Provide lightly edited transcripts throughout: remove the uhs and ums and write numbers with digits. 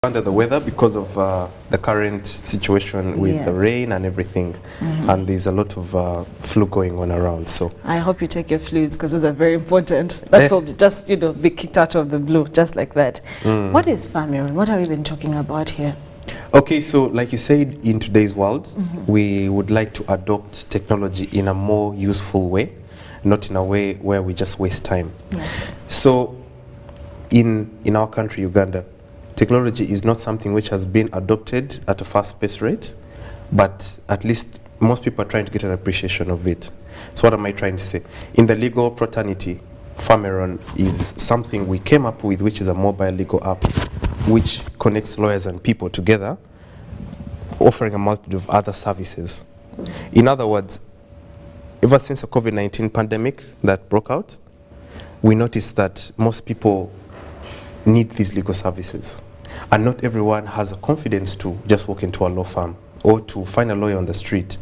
under the weather because of the current situation with the rain and everything, and there's a lot of flu going on around. So I hope you take your fluids, because those are very important. That will just, you know, be kicked out of the blue just like that. What is Famiron? What have we been talking about here? Okay, so like you said, in today's world, we would like to adopt technology in a more useful way, not in a way where we just waste time. Yes. So in our country, Uganda, technology is not something which has been adopted at a fast-paced rate, but at least most people are trying to get an appreciation of it. So what am I trying to say? In the legal fraternity, Famiron is something we came up with, which is a mobile legal app which connects lawyers and people together, offering a multitude of other services. In other words, ever since the COVID-19 pandemic that broke out, we noticed that most people need these legal services. And not everyone has a confidence to just walk into a law firm or to find a lawyer on the street.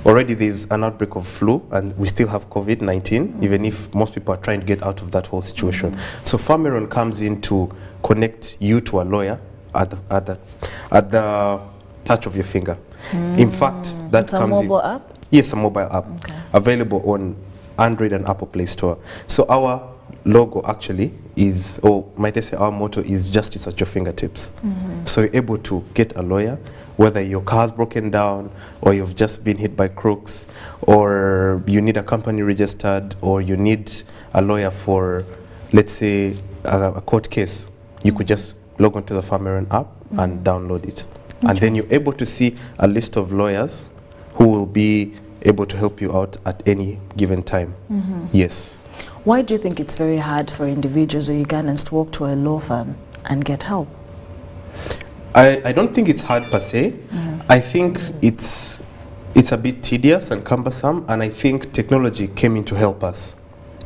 Already there's an outbreak of flu, and we still have COVID-19, even if most people are trying to get out of that whole situation. So Famiron comes in to connect you to a lawyer at the touch of your finger. In fact, that comes in. It's a mobile app? Yes, a mobile app, available on Android and Apple Play Store. So our logo actually is, or might I say our motto is, justice at your fingertips. So you're able to get a lawyer, whether your car's broken down, or you've just been hit by crooks, or you need a company registered, or you need a lawyer for, let's say, a court case. You could just log onto the Famiron app and download it. And then you're able to see a list of lawyers who will be able to help you out at any given time. Yes. Why do you think it's very hard for individuals or Ugandans to walk to a law firm and get help? I don't think it's hard per se. I think it's a bit tedious and cumbersome, and I think technology came in to help us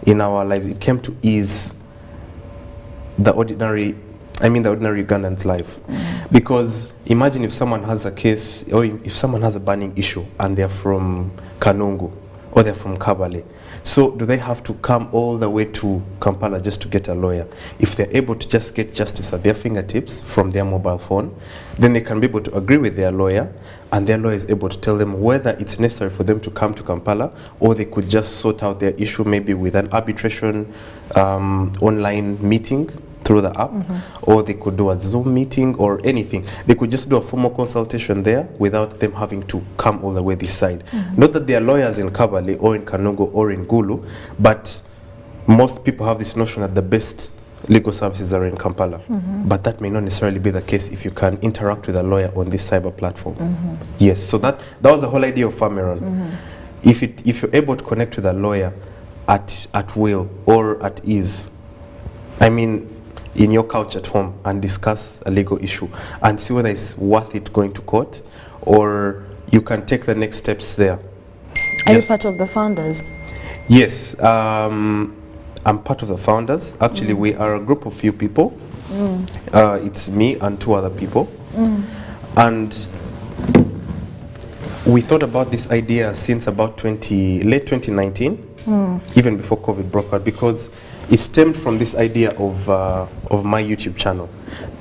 in our lives. It came to ease the ordinary Ugandan's life. Because imagine if someone has a case, or if someone has a burning issue and they're from Kanungu or they're from Kabale. So do they have to come all the way to Kampala just to get a lawyer? If they're able to just get justice at their fingertips from their mobile phone, then they can be able to agree with their lawyer, and their lawyer is able to tell them whether it's necessary for them to come to Kampala, or they could just sort out their issue maybe with an arbitration online meeting through the app, or they could do a Zoom meeting or anything. They could just do a formal consultation there without them having to come all the way this side. Not that there are lawyers in Kabale or in Kanungu or in Gulu, but most people have this notion that the best legal services are in Kampala. But that may not necessarily be the case if you can interact with a lawyer on this cyber platform. Yes, so that was the whole idea of Famiron. If you're able to connect with a lawyer at will or at ease, I mean, in your couch at home, and discuss a legal issue and see whether it's worth it going to court, or you can take the next steps there. Are you part of the founders? Yes, I'm part of the founders. Actually, we are a group of few people. It's me and two other people. And we thought about this idea since about late 2019, even before COVID broke out, because it stemmed from this idea of my YouTube channel.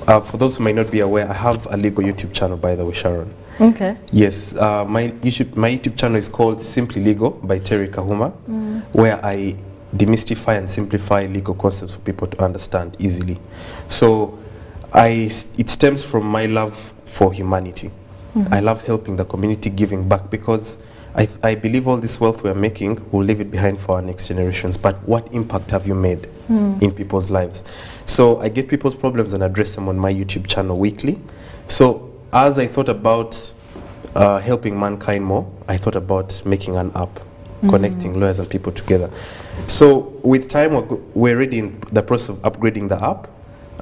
For those who may not be aware, I have a legal YouTube channel, by the way, Sharon. Okay. Yes, my YouTube channel is called Simply Legal by Terry Kahuma, where I demystify and simplify legal concepts for people to understand easily. So it stems from my love for humanity. I love helping the community, giving back, because I believe all this wealth we're making, we'll leave it behind for our next generations. But what impact have you made in people's lives? So I get people's problems and address them on my YouTube channel weekly. So as I thought about helping mankind more, I thought about making an app, connecting lawyers and people together. So with time, we're already in the process of upgrading the app,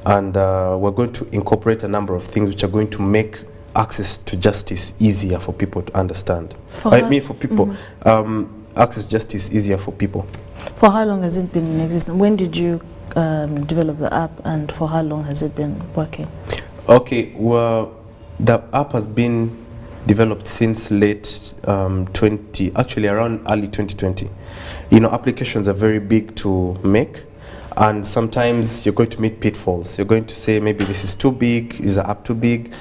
and we're going to incorporate a number of things which are going to make access to justice easier for people to understand. Access justice easier for people. For how long has it been in existence? When did you develop the app, and for how long has it been working? Okay, well, the app has been developed since late around early 2020. You know, applications are very big to make, And sometimes you're going to meet pitfalls. You're going to say, maybe this is too big, is the app too big?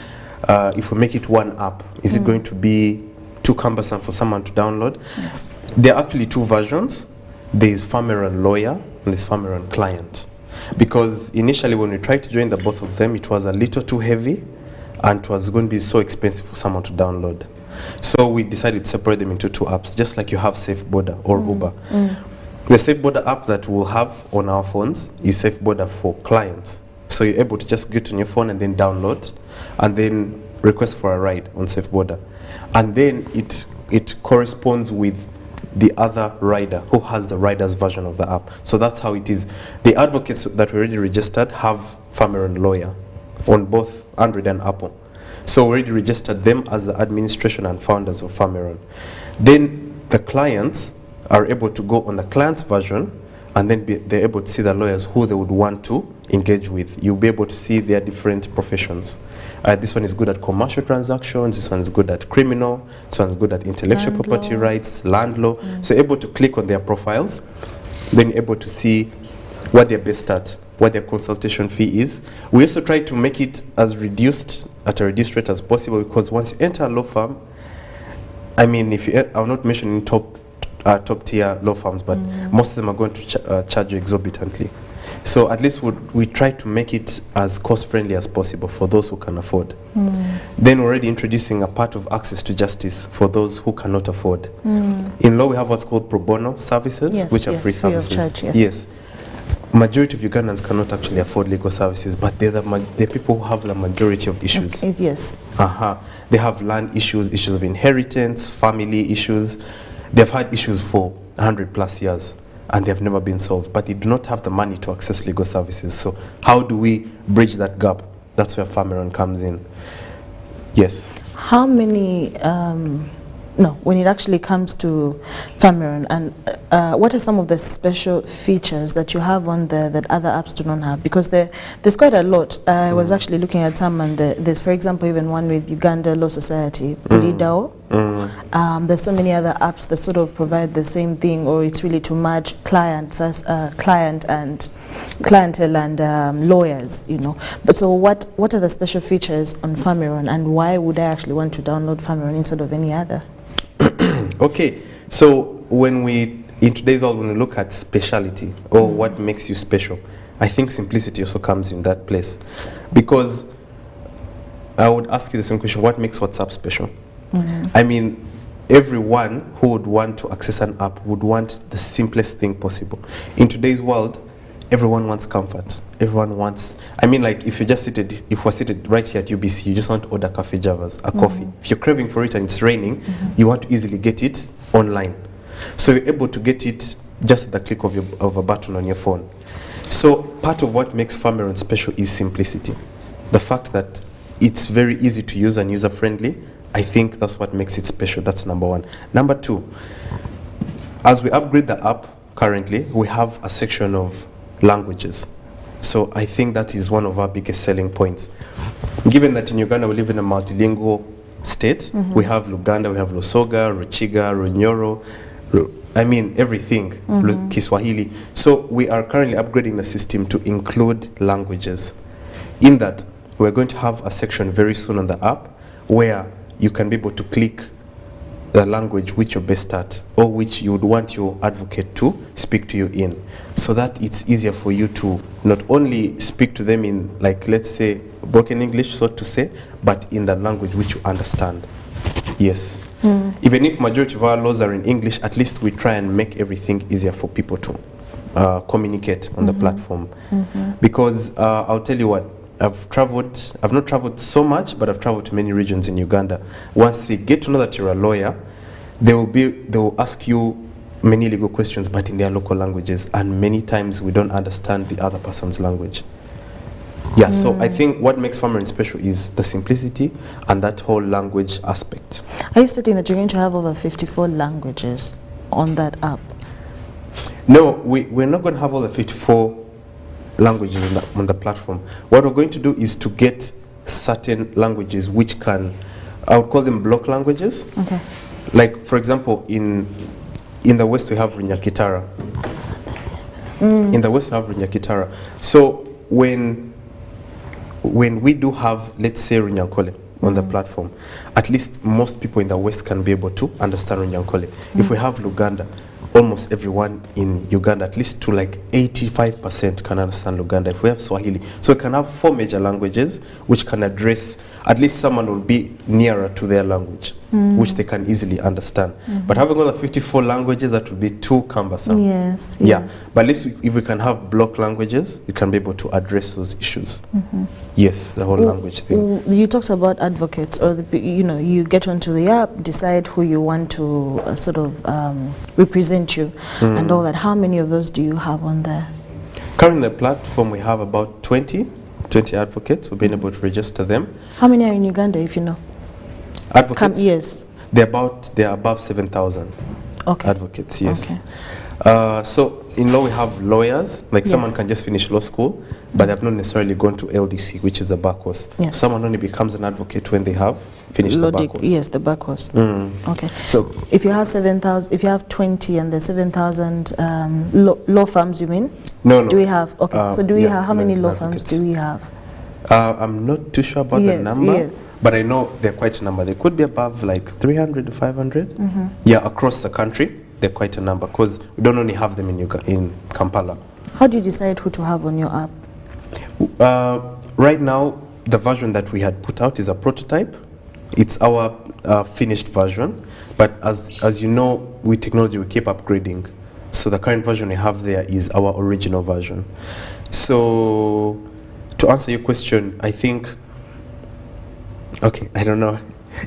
If we make it one app, is it going to be too cumbersome for someone to download? Yes. There are actually two versions. There is Farmer and Lawyer, and there's Farmer and Client. Because initially when we tried to join the both of them, it was a little too heavy, and it was going to be so expensive for someone to download. So we decided to separate them into two apps, just like you have Safe Border or Uber. The Safe Border app that we'll have on our phones is Safe Border for clients. So you're able to just get on your phone and then download, and then request for a ride on Safe Border. And then it corresponds with the other rider who has the rider's version of the app. So that's how it is. The advocates that we already registered have Farmer and Lawyer on both Android and Apple. So we already registered them as the administration and founders of Farmeron. Then the clients are able to go on the client's version, and then they're able to see the lawyers who they would want to engage with. You'll be able to see their different professions. This one is good at commercial transactions, this one is good at criminal, this one is good at intellectual property rights, land law. So able to click on their profiles, then able to see what they're best at, what their consultation fee is. We also try to make it as reduced, at a reduced rate as possible, because once you enter a law firm, I mean, if you, I'm not mentioning top tier law firms, but most of them are going to charge you exorbitantly. So at least we try to make it as cost friendly as possible for those who can afford. Then we're already introducing a part of access to justice for those who cannot afford. In law we have what's called pro bono services, which are free services. Free of charge, yes. Majority of Ugandans cannot actually afford legal services, but they're the people who have the majority of issues. Yes. They have land issues, issues of inheritance, family issues. They've had issues for 100+ years, and they have never been solved, but they do not have the money to access legal services. So how do we bridge that gap? That's where Farmeron comes in. Yes. How many, when it actually comes to Farmeron, and what are some of the special features that you have on there that other apps do not have? Because there's quite a lot. I was actually looking at some, and there's, for example, even one with Uganda Law Society, Bulidao. There's so many other apps that sort of provide the same thing, or it's really to merge clientele and lawyers, you know. But so what are the special features on Farmeron, and why would I actually want to download Farmeron instead of any other? Okay, so when in today's world, when we look at speciality or what makes you special, I think simplicity also comes in that place. Because I would ask you the same question, what makes WhatsApp special? I mean, everyone who would want to access an app would want the simplest thing possible. In today's world, everyone wants comfort. Everyone wants, I mean, like if we're seated right here at UBC, you just want to order Cafe Javas, a coffee. If you're craving for it and it's raining, you want to easily get it online. So you're able to get it just at the click of a button on your phone. So part of what makes Farmeron special is simplicity. The fact that it's very easy to use and user-friendly, I think that's what makes it special. That's number one. Number two, as we upgrade the app currently, we have a section of languages. So I think that is one of our biggest selling points. Given that in Uganda we live in a multilingual state, we have Luganda, we have Lusoga, Ruchiga, Runyoro, I mean everything, Kiswahili. So we are currently upgrading the system to include languages. In that, we're going to have a section very soon on the app where you can be able to click the language which you're best at, or which you would want your advocate to speak to you in, so that it's easier for you to not only speak to them in, like, let's say, broken English, so to say, but in the language which you understand. Yes. Even if majority of our laws are in English, at least we try and make everything easier for people to communicate on the platform. Because I'll tell you what, I've not traveled so much, but I've traveled to many regions in Uganda. Once they get to know that you're a lawyer, they will ask you many legal questions, but in their local languages, and many times we don't understand the other person's language. Yeah, so I think what makes Farmeron special is the simplicity and that whole language aspect. Are you stating that you're going to have over 54 languages on that app? No, we're not going to have all the 54 languages on the platform. What we're going to do is to get certain languages which can, I would call them block languages. Okay. Like, for example, in the West we have Runyakitara. In the West, we have Runyakitara. So when we do have, let's say, Runyankole on the platform, at least most people in the West can be able to understand Runyankole. If we have Luganda, almost everyone in Uganda, at least to like 85% can understand Luganda. If we have Swahili, so we can have 4 major languages which can address, at least someone will be nearer to their language, which they can easily understand. But having all the 54 languages, that would be too cumbersome. Yes, Yeah, yes. but at least if we can have block languages, you can be able to address those issues. Yes, the whole language thing. You talked about advocates, or you get onto the app, decide who you want to sort of represent you, and all that. How many of those do you have on there? Currently, the platform we have about 20 advocates. We've been able to register them. How many are in Uganda, if you know? Advocates? Yes. They're above 7,000 Okay. advocates. Yes. Okay. So in law we have lawyers, like someone Yes. can just finish law school, but they've not necessarily gone to LDC, which is a bar course. Yes. Someone only becomes an advocate when they have finished the bar course. Yes, the bar course. Okay. So If you have 7,000, if you have 20 and the 7,000 law firms, you mean? no. Do we have? Okay. So do we yeah, have? How many lawyers law and firms advocates. do we have? I'm not too sure about the Yes, number, yes. but I know they're quite a number. They could be above like 300 to 500. Yeah, across the country, they're quite a number because we don't only have them in Kampala. How do you decide who to have on your app? Right now, the version that we had put out is a prototype. It's our finished version, but as you know, with technology, we keep upgrading. So the current version we have there is our original version. So to answer your question, I think, okay, I don't know.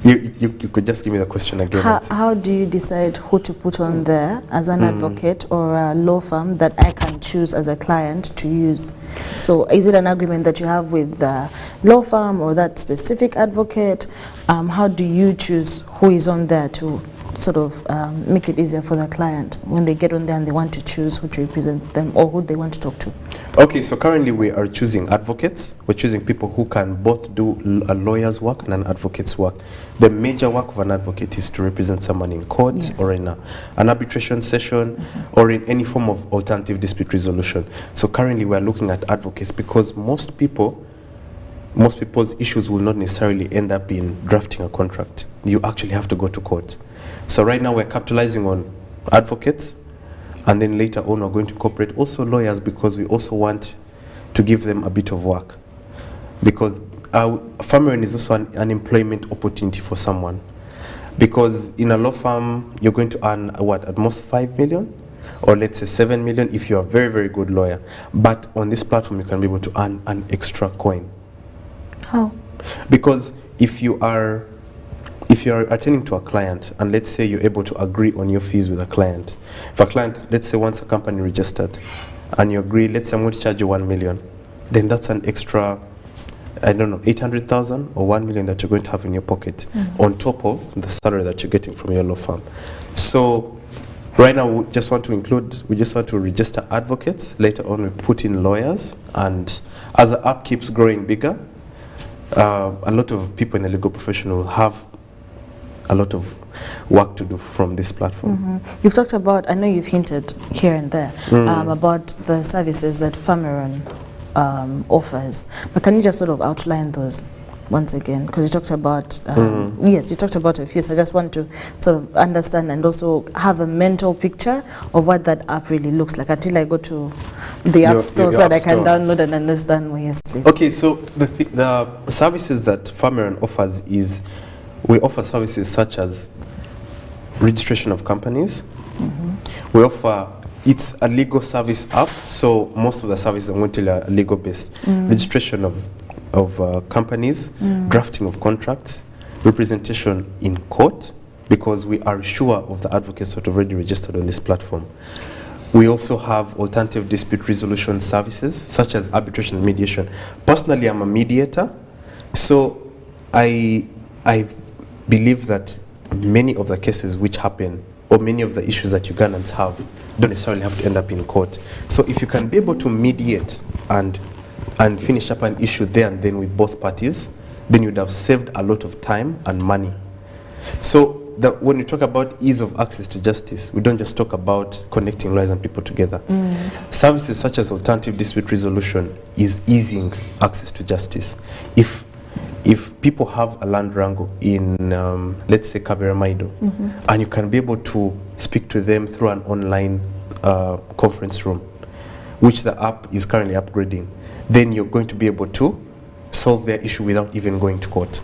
You could just give me the question again. How do you decide who to put on there as an advocate or a law firm that I can choose as a client to use? So is it an agreement that you have with the law firm or that specific advocate? How do you choose who is on there to sort of make it easier for the client when they get on there and they want to choose who to represent them or who they want to talk to? Okay, so currently we are choosing advocates. We're choosing people who can both do a lawyer's work and an advocate's work. The major work of an advocate is to represent someone in court, Yes. or in an arbitration session, or in any form of alternative dispute resolution. So currently we are looking at advocates because most people's issues will not necessarily end up in drafting a contract. You actually have to go to court. So right now we're capitalizing on advocates, and then later on we're going to incorporate also lawyers because we also want to give them a bit of work. Because farming is also an employment opportunity for someone. Because in a law firm, you're going to earn at most 5 million? Or let's say 7 million if you're a very, very good lawyer. But on this platform, you can be able to earn an extra coin. How? Because if you are attending to a client, and let's say you're able to agree on your fees with a client. If a client, let's say, wants a company registered, and you agree, let's say I'm going to charge you 1 million, then that's an extra, I don't know, 800,000 or 1 million that you're going to have in your pocket on top of the salary that you're getting from your law firm. So right now we just want to register advocates. Later on we put in lawyers, and as the app keeps growing bigger, a lot of people in the legal profession will have a lot of work to do from this platform. You've talked about, I know you've hinted here and there about the services that Fameron offers, but can you just sort of outline those once again? Because you talked about, yes, you talked about a few, so I just want to sort of understand and also have a mental picture of what that app really looks like until I go to the app store so that I can download and understand more. Yes, please. Okay, so the services that Fameron offers is, we offer services such as registration of companies. We offer, it's a legal service app, so most of the services are going to be legal based. Registration of companies, drafting of contracts, representation in court, because we are sure of the advocates that are already registered on this platform. We also have alternative dispute resolution services such as arbitration and mediation. Personally, I'm a mediator, so I believe that many of the cases which happen, or many of the issues that Ugandans have, don't necessarily have to end up in court. So if you can be able to mediate and finish up an issue there and then with both parties, then you'd have saved a lot of time and money. So when we talk about ease of access to justice, we don't just talk about connecting lawyers and people together. Services such as alternative dispute resolution is easing access to justice. If people have a land wrangle in, let's say, Kaberamaido, and you can be able to speak to them through an online conference room, which the app is currently upgrading, then you're going to be able to solve their issue without even going to court.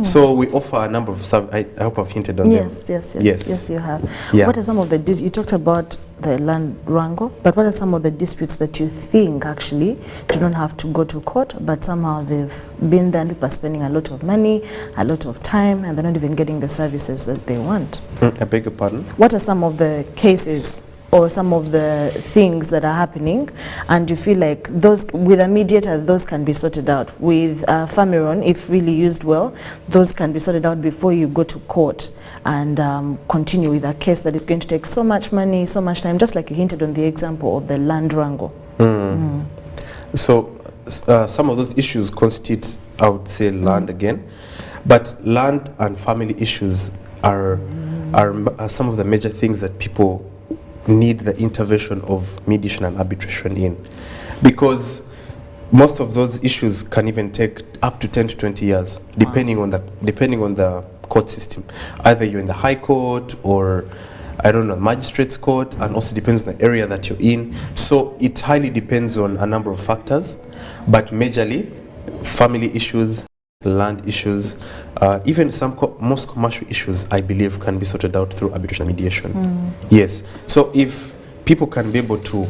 So we offer a number of I hope I've hinted on them. Yes, you have. Yeah. What are some of the you talked about the land wrangle, but what are some of the disputes that you think actually do not have to go to court, but somehow they've been there and people are spending a lot of money, a lot of time, and they're not even getting the services that they want? I beg your pardon? What are some of the cases or some of the things that are happening, and you feel like those, with a mediator, those can be sorted out? With Famiron, if really used well, those can be sorted out before you go to court and continue with a case that is going to take so much money, so much time, just like you hinted on the example of the land wrangle. So some of those issues constitute, I would say, land again, but land and family issues are some of the major things that people need the intervention of mediation and arbitration in, because most of those issues can even take up to 10 to 20 years, depending on the court system. Either you're in the High Court or, I don't know, Magistrates Court, and also depends on the area that you're in. So it highly depends on a number of factors, but majorly family issues, land issues, even most commercial issues, I believe, can be sorted out through arbitration and mediation. Yes. So if people can be able to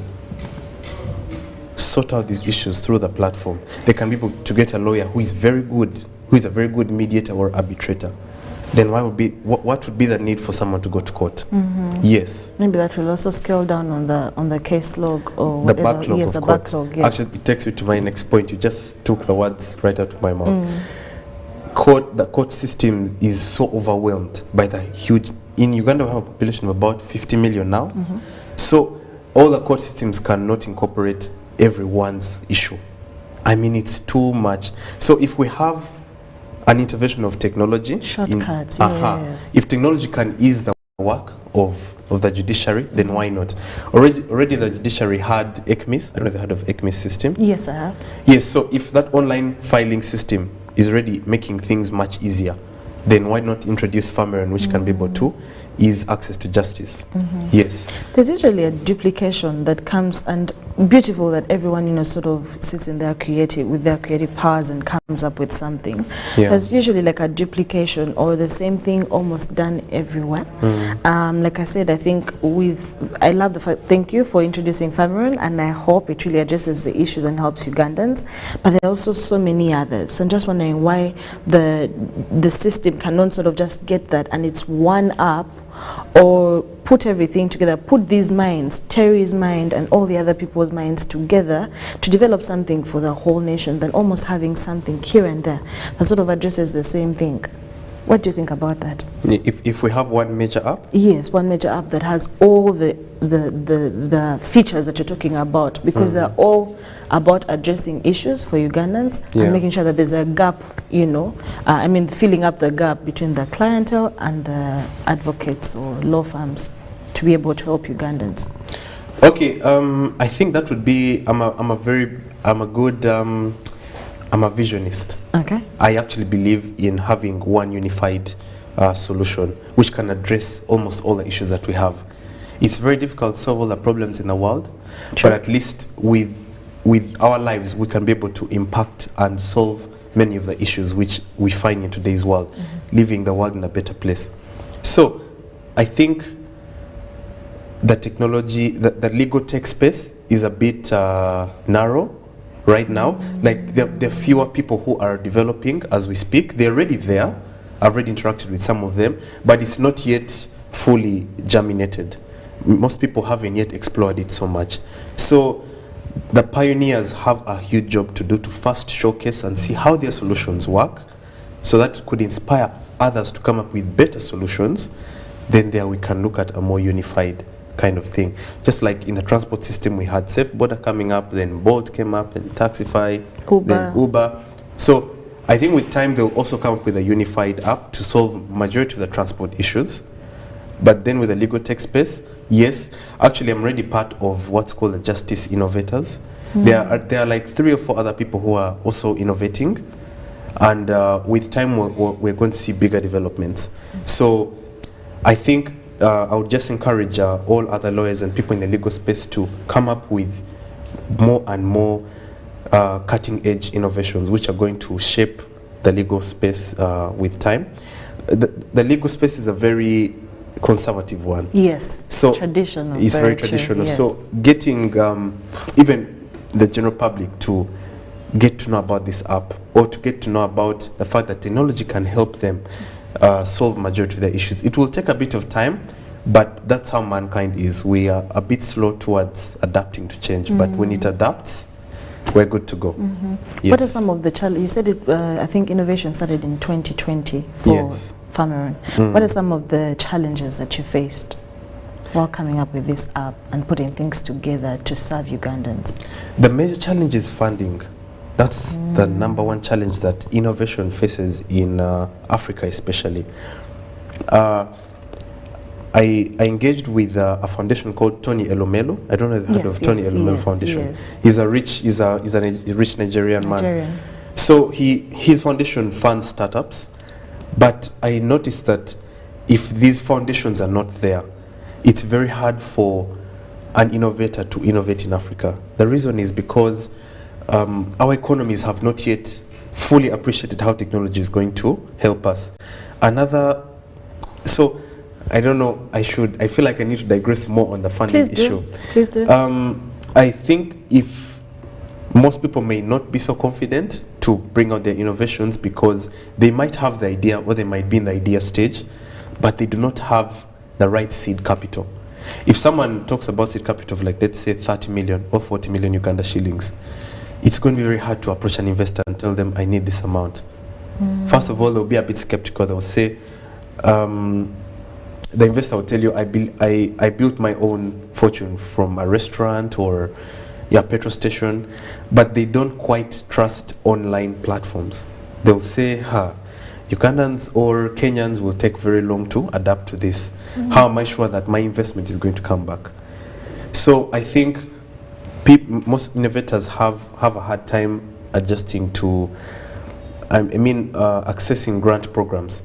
sort out these issues through the platform, they can be able to get a lawyer who is very good, who is a very good mediator or arbitrator, then what would be the need for someone to go to court? Yes. Maybe that will also scale down on the case log or the whatever. Backlog, yes, of the court. Backlog. Yes. Actually, it takes me to my next point. You just took the words right out of my mouth. The court system is so overwhelmed by the huge. In Uganda, we have a population of about 50 million now. So all the court systems cannot incorporate everyone's issue. I mean, it's too much. So if we have an intervention of technology, shortcuts, yes. If technology can ease the work of the judiciary, then why not? Already the judiciary had ECMIS. I don't know if you heard of ECMIS system. Yes, I have. Yes, so if that online filing system is already making things much easier, then why not introduce Famiron, which can be able to ease access to justice? Yes. There's usually a duplication that comes, and beautiful that everyone, sort of sits in their with their creative powers and comes up with something. There's usually like a duplication or the same thing almost done everywhere. Like I said, I think I love the fact, thank you for introducing Famiron, and I hope it really addresses the issues and helps Ugandans, but there are also so many others. I'm just wondering why the system cannot sort of just get that and it's one app, or put everything together, put these minds, Terry's mind and all the other people's minds together to develop something for the whole nation, than almost having something here and there that sort of addresses the same thing. What do you think about that? If we have one major app? Yes, one major app that has all the features that you're talking about, because they're all about addressing issues for Ugandans and making sure that there's a gap, I mean, filling up the gap between the clientele and the advocates or law firms to be able to help Ugandans. Okay, I think that would be, I'm a visionist. Okay. I actually believe in having one unified solution which can address almost all the issues that we have. It's very difficult to solve all the problems in the world, but at least with our lives we can be able to impact and solve many of the issues which we find in today's world, leaving the world in a better place. So I think the technology, the legal tech space is a bit narrow right now. Like there are fewer people who are developing as we speak. They're already there. I've already interacted with some of them, but it's not yet fully germinated. Most people haven't yet explored it so much. So the pioneers have a huge job to do to first showcase and see how their solutions work, so that it could inspire others to come up with better solutions. Then there we can look at a more unified kind of thing. Just like in the transport system, we had Safe Border coming up, then Bolt came up, then Taxify, then Uber. So I think with time they'll also come up with a unified app to solve majority of the transport issues. But then with the legal tech space, yes, actually I'm already part of what's called the Justice Innovators. There are like 3 or 4 other people who are also innovating, and with time we're going to see bigger developments. So I think I would just encourage all other lawyers and people in the legal space to come up with more and more cutting-edge innovations which are going to shape the legal space with time. The legal space is a very conservative one. Yes, so traditional. It's very traditional. Yes. So getting even the general public to get to know about this app, or to get to know about the fact that technology can help them solve majority of their issues. It will take a bit of time, but that's how mankind is. We are a bit slow towards adapting to change, but when it adapts, we're good to go. Yes. What are some of the challenges? You said it, I think innovation started in 2020 for Farmeron. What are some of the challenges that you faced while coming up with this app and putting things together to serve Ugandans? The major challenge is funding. That's the number one challenge that innovation faces in Africa especially. I engaged with a foundation called Tony Elomelo. I don't know if you've heard of Tony Elomelo Foundation. He's a rich Nigerian man. So his foundation funds startups, but I noticed that if these foundations are not there, it's very hard for an innovator to innovate in Africa. The reason is because our economies have not yet fully appreciated how technology is going to help us. So I don't know, I feel like I need to digress more on the funding issue. Please do. I think if most people may not be so confident to bring out their innovations because they might have the idea, or they might be in the idea stage, but they do not have the right seed capital. If someone talks about seed capital of, like, let's say 30 million or 40 million Uganda shillings, it's going to be very hard to approach an investor and tell them, I need this amount. First of all, they'll be a bit skeptical. They'll say, the investor will tell you, I built my own fortune from a restaurant or a petrol station, but they don't quite trust online platforms. They'll say, Ugandans or Kenyans will take very long to adapt to this. How am I sure that my investment is going to come back? So I think most innovators have a hard time adjusting to, accessing grant programs.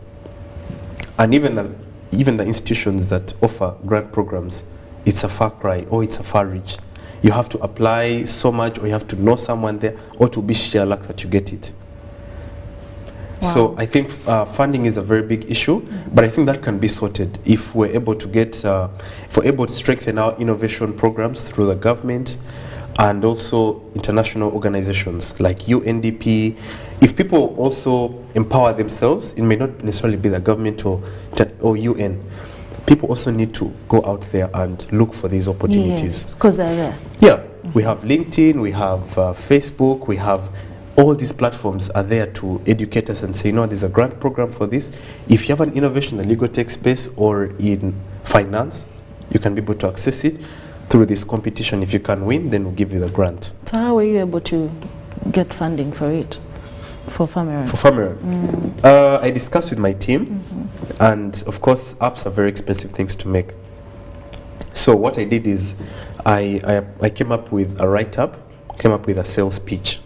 And even the institutions that offer grant programs, it's a far cry, or it's a far reach. You have to apply so much, or you have to know someone there, or to be sheer luck that you get it. Wow. So I think funding is a very big issue, but I think that can be sorted if we're able to strengthen our innovation programs through the government and also international organizations like UNDP. If people also empower themselves, it may not necessarily be the government or UN. People also need to go out there and look for these opportunities. Because they're there. Yeah, we have LinkedIn, we have Facebook, we have all these platforms are there to educate us and say, there's a grant program for this. If you have an innovation in the legal tech space or in finance, you can be able to access it through this competition. If you can win, then we'll give you the grant. So how were you able to get funding for it, for Farmeron? For Farmeron, I discussed with my team, and of course, apps are very expensive things to make. So what I did is, I came up with a write-up, came up with a sales pitch.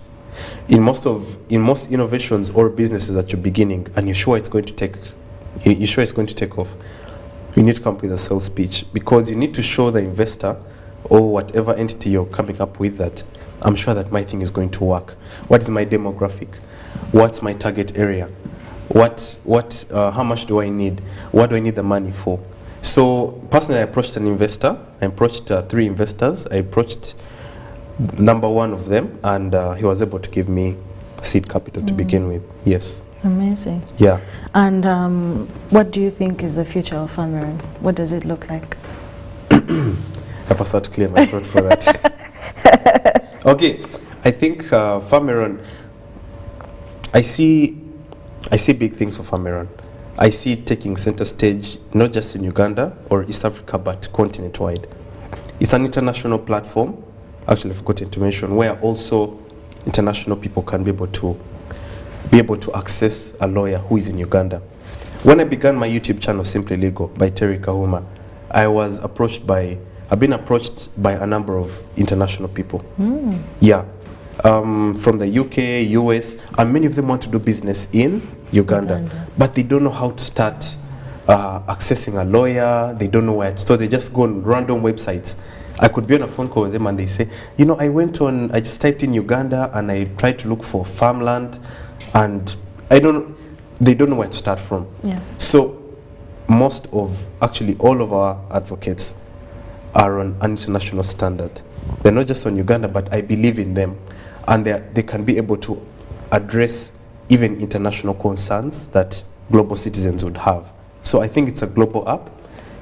In most innovations or businesses that you're beginning, and you're sure it's going to take off, you need to come up with a sales pitch, because you need to show the investor or whatever entity you're coming up with that I'm sure that my thing is going to work. What is my demographic? What's my target area? How much do I need? What do I need the money for? So personally, I approached an investor. I approached 3 investors. I approached number 1 of them, and he was able to give me seed capital to begin with. Yes. Amazing. Yeah. And what do you think is the future of Farmeron? What does it look like? I must start to clear my throat for that. Okay, I think Farmeron, I see big things for Farmeron. I see it taking center stage, not just in Uganda or East Africa, but continent-wide. It's an international platform, actually I forgot to mention, where also international people can be able to be able to access a lawyer who is in Uganda. When I began my YouTube channel, Simply Legal by Terry Kahuma, I've been approached by a number of international people. Yeah, from the UK, US, and many of them want to do business in Uganda. But they don't know how to start accessing a lawyer. They don't know where, so they just go on random websites. I could be on a phone call with them and they say, you know, I just typed in Uganda and I tried to look for farmland, and they don't know where to start from. Yes. So actually all of our advocates are on an international standard. They're not just on Uganda, but I believe in them, and they can be able to address even international concerns that global citizens would have. So I think it's a global app.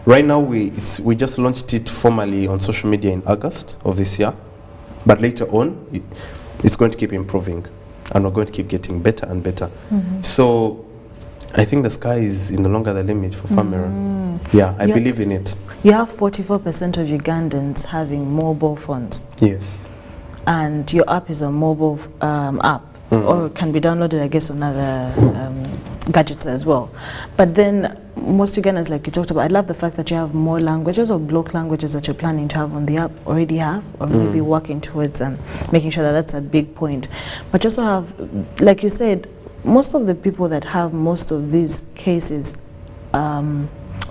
Right now we just launched it formally on social media in August of this year, but later on it's going to keep improving, and we're going to keep getting better and better. So I think the sky is no longer the limit for Fameron. Yeah, I believe in it. You have 44% of Ugandans having mobile phones. Yes. And your app is a mobile app, or can be downloaded, I guess, on other gadgets as well. But then most Ugandans, like you talked about, I love the fact that you have more languages or block languages that you're planning to have on the app, already have, or maybe working towards making sure that that's a big point. But you also have, like you said, most of the people that have most of these cases,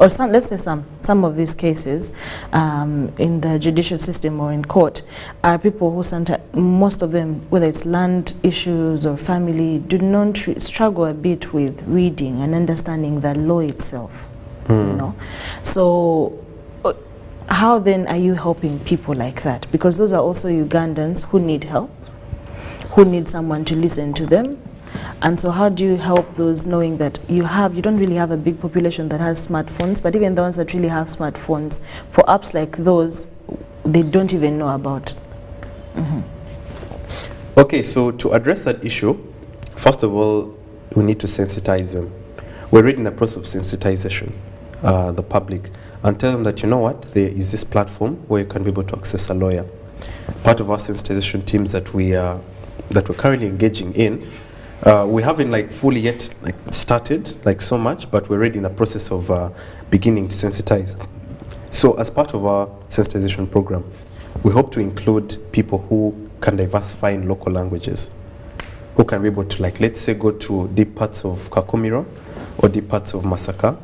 or let's say some of these cases in the judicial system or in court, are people who sometimes, most of them, whether it's land issues or family, do not struggle a bit with reading and understanding the law itself. You know, so how then are you helping people like that? Because those are also Ugandans who need help, who need someone to listen to them. And so how do you help those, knowing that you don't really have a big population that has smartphones, but even the ones that really have smartphones, for apps like those, they don't even know about? Okay, so to address that issue, first of all, we need to sensitize them. We're already in the process of sensitization, the public, and tell them that, you know what, there is this platform where you can be able to access a lawyer. Part of our sensitization teams that we're currently engaging in, we haven't fully yet started so much, but we're already in the process of beginning to sensitize. So as part of our sensitization program, we hope to include people who can diversify in local languages, who can be able to, let's say, go to deep parts of Kakumiro or deep parts of Masaka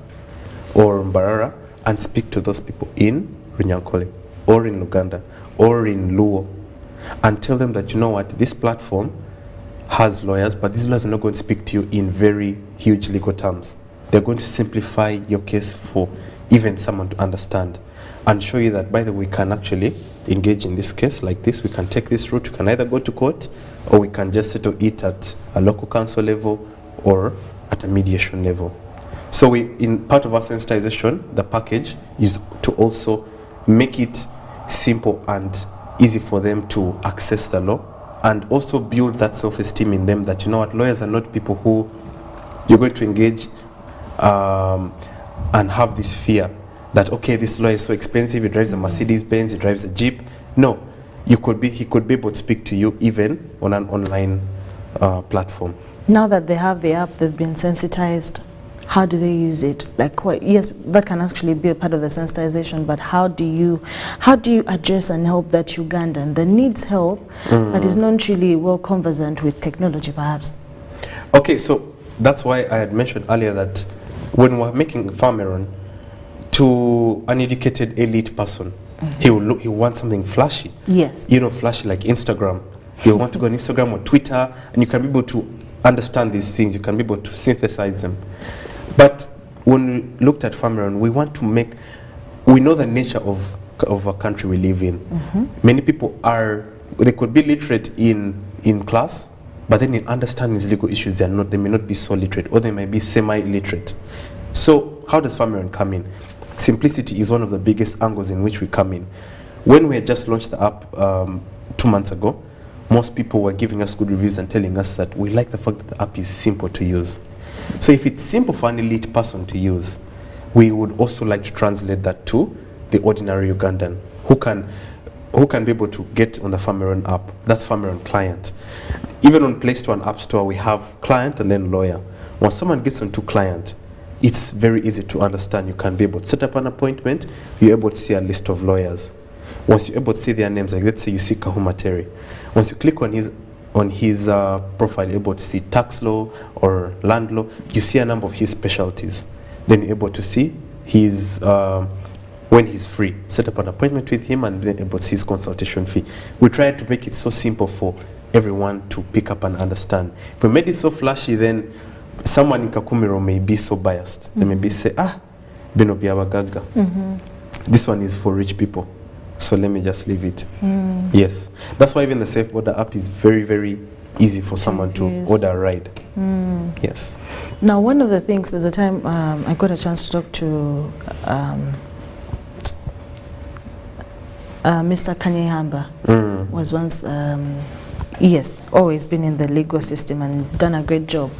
or Mbarara and speak to those people in Runyankole or in Luganda or in Luo, and tell them that, you know what, this platform has lawyers, but these lawyers are not going to speak to you in very huge legal terms. They're going to simplify your case for even someone to understand, and show you that, by the way, we can actually engage in this case like this. We can take this route. We can either go to court, or we can just settle it at a local council level or at a mediation level. So in part of our sensitization, the package is to also make it simple and easy for them to access the law, and also build that self-esteem in them that, you know what, lawyers are not people who you're going to engage and have this fear that, okay, this lawyer is so expensive, he drives a Mercedes-Benz, he drives a Jeep. No, he could be able to speak to you even on an online platform. Now that they have the app, they've been sensitized, how do they use it? Yes, that can actually be a part of the sensitization, but how do you address and help that Ugandan that needs help but is not really well conversant with technology, perhaps? Okay, so that's why I had mentioned earlier that when we're making Fameron, to an educated elite person, he will want something flashy. Yes. You know, flashy like Instagram. You'll want to go on Instagram or Twitter, and you can be able to understand these things. You can be able to synthesize them. But when we looked at Fameron, we know the nature of a country we live in. Many people they could be literate in class, but then in understanding these legal issues, they may not be so literate, or they may be semi-literate. So how does Fameron come in? Simplicity is one of the biggest angles in which we come in. When we had just launched the app 2 months ago, most people were giving us good reviews and telling us that we like the fact that the app is simple to use. So if it's simple for an elite person to use, we would also like to translate that to the ordinary Ugandan who can who can be able to get on the Farmeron app. That's Farmeron client. Even on Play Store and App Store, we have client and then lawyer. Once someone gets onto client, it's very easy to understand. You can be able to set up an appointment. You're able to see a list of lawyers. Once you're able to see their names, like let's say you see Kahuma Terry. Once you click on his profile, you're able to see tax law or land law. You see a number of his specialties. Then you're able to see his when he's free. Set up an appointment with him and then able to see his consultation fee. We try to make it so simple for everyone to pick up and understand. If we made it so flashy, then someone in Kakumiro may be so biased. They may be say, Bino Biawagaga. This one is for rich people. So let me just leave it. Yes. That's why even the Safe Border app is very, very easy for someone to order a ride. Yes. Now, one of the things, there's a time I got a chance to talk to Mr. Kanyehamba. Was once, yes, always been in the legal system and done a great job.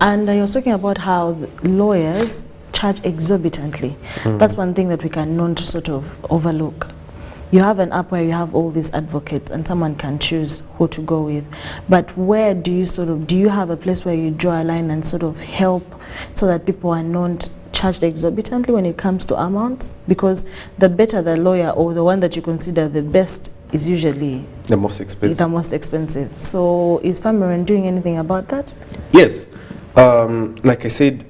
And I was talking about how lawyers charge exorbitantly. That's one thing that we cannot sort of overlook. You have an app where you have all these advocates and someone can choose who to go with. But where do you do you have a place where you draw a line and sort of help so that people are not charged exorbitantly when it comes to amounts? Because the better the lawyer or the one that you consider the best is usually the most expensive. So is Farmeron doing anything about that? Yes. Like I said,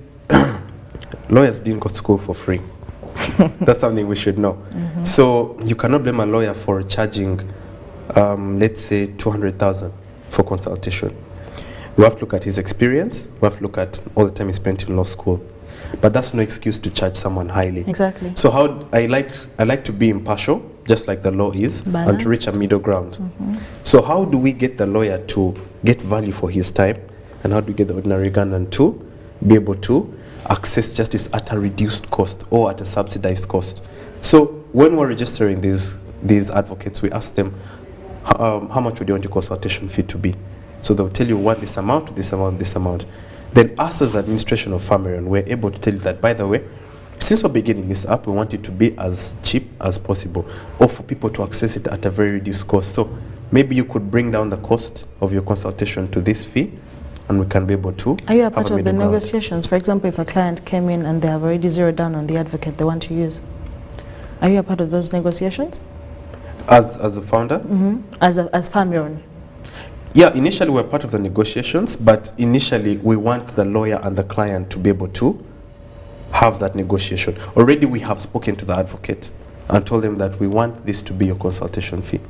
lawyers didn't go to school for free. That's something we should know. So you cannot blame a lawyer for charging, let's say, 200,000 for consultation. We have to look at his experience. We have to look at all the time he spent in law school. But that's no excuse to charge someone highly. Exactly. So how I like to be impartial, just like the law is, Balanced. and to reach a middle ground. So how do we get the lawyer to get value for his time, and how do we get the ordinary Ugandan to be able to access justice at a reduced cost or at a subsidized cost? So when we're registering these advocates, we ask them, how much would you want your consultation fee to be? So they'll tell you, want this amount, this amount, this amount. Then us as the administration of Farmeron, we're able to tell you that, by the way, since we're beginning this app, we want it to be as cheap as possible, or for people to access it at a very reduced cost. So maybe you could bring down the cost of your consultation to this fee, and we can be able to. Are you a part of the negotiations? For example, if a client came in and they have already zeroed down on the advocate they want to use, are you a part of those negotiations? As a founder? As Farmeron? Yeah, initially we're part of the negotiations, but initially we want the lawyer and the client to be able to have that negotiation. Already we have spoken to the advocate and told them that we want this to be your consultation fee.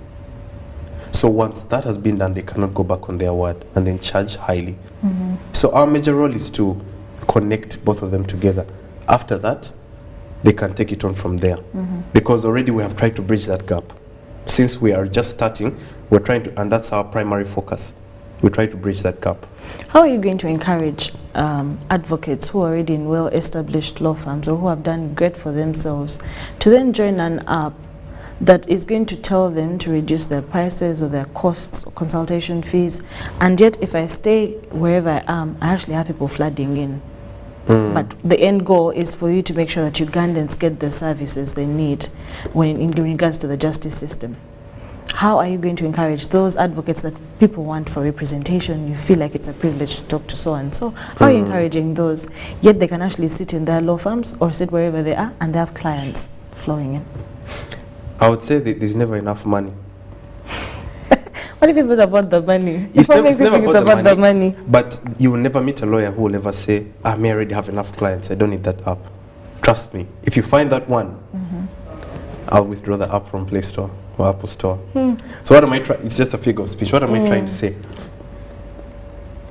So once that has been done, they cannot go back on their word and then charge highly. So our major role is to connect both of them together. After that, they can take it on from there. Because already we have tried to bridge that gap. Since we are just starting, we're trying to, and that's our primary focus. We try to bridge that gap. How are you going to encourage advocates who are already in well-established law firms or who have done great for themselves to then join an app that is going to tell them to reduce their prices or their costs or consultation fees, and yet if I stay wherever I am, I actually have people flooding in? But the end goal is for you to make sure that Ugandans get the services they need when in regards to the justice system. How are you going to encourage those advocates that people want for representation? You feel like it's a privilege to talk to so and so. How are you encouraging those, yet they can actually sit in their law firms or sit wherever they are and they have clients flowing in? I would say that there's never enough money. What if it's not about the money? It's never about the money. But you will never meet a lawyer who will ever say, I may already have enough clients, I don't need that app. Trust me. If you find that one, I'll withdraw the app from Play Store or Apple Store. So what am I trying? It's just a figure of speech. What am I trying to say?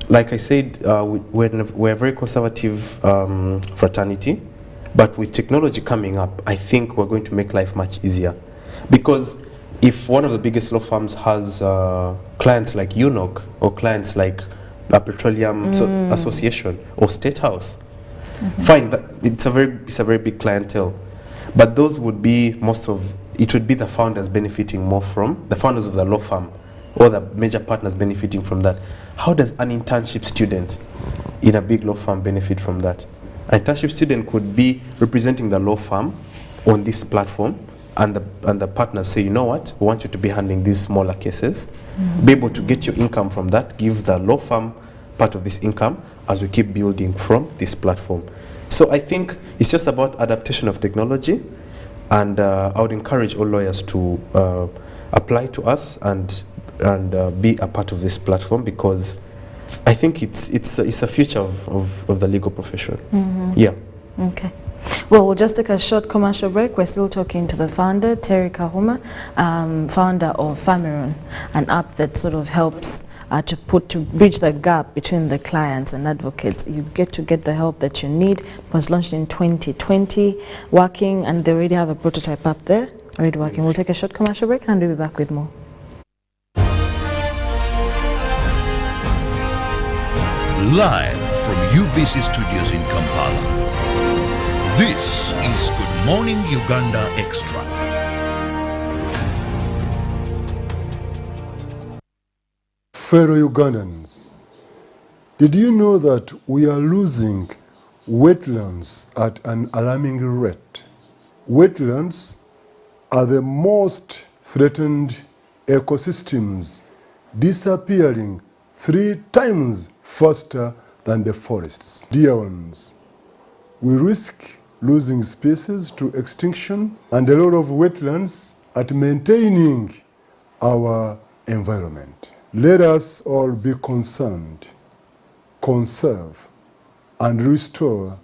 Like I said, we're a very conservative fraternity, but with technology coming up, I think we're going to make life much easier. Because if one of the biggest law firms has clients like UNOC or clients like Petroleum Association or State House, fine, it's a very big clientele. But those would be it would be the founders benefiting more from, the founders of the law firm or the major partners benefiting from that. How does an internship student in a big law firm benefit from that? An internship student could be representing the law firm on this platform and the partners say, you know what, we want you to be handling these smaller cases, be able to get your income from that, give the law firm part of this income as we keep building from this platform. So I think it's just about adaptation of technology, and I would encourage all lawyers to apply to us and be a part of this platform, because I think it's a future of the legal profession. Yeah. Okay. Well, we'll just take a short commercial break. We're still talking to the founder, Terry Kahuma, founder of Famiron, an app that sort of helps to bridge the gap between the clients and advocates. You get the help that you need. It was launched in 2020, working, and they already have a prototype up there, already working. We'll take a short commercial break and we'll be back with more. Live from UBC Studios in Kampala, this is Good Morning Uganda Extra. Fellow Ugandans, did you know that we are losing wetlands at an alarming rate? Wetlands are the most threatened ecosystems, disappearing 3 times faster than the forests. Dear ones, we risk losing species to extinction and a lot of wetlands at maintaining our environment. Let us all be concerned, conserve and restore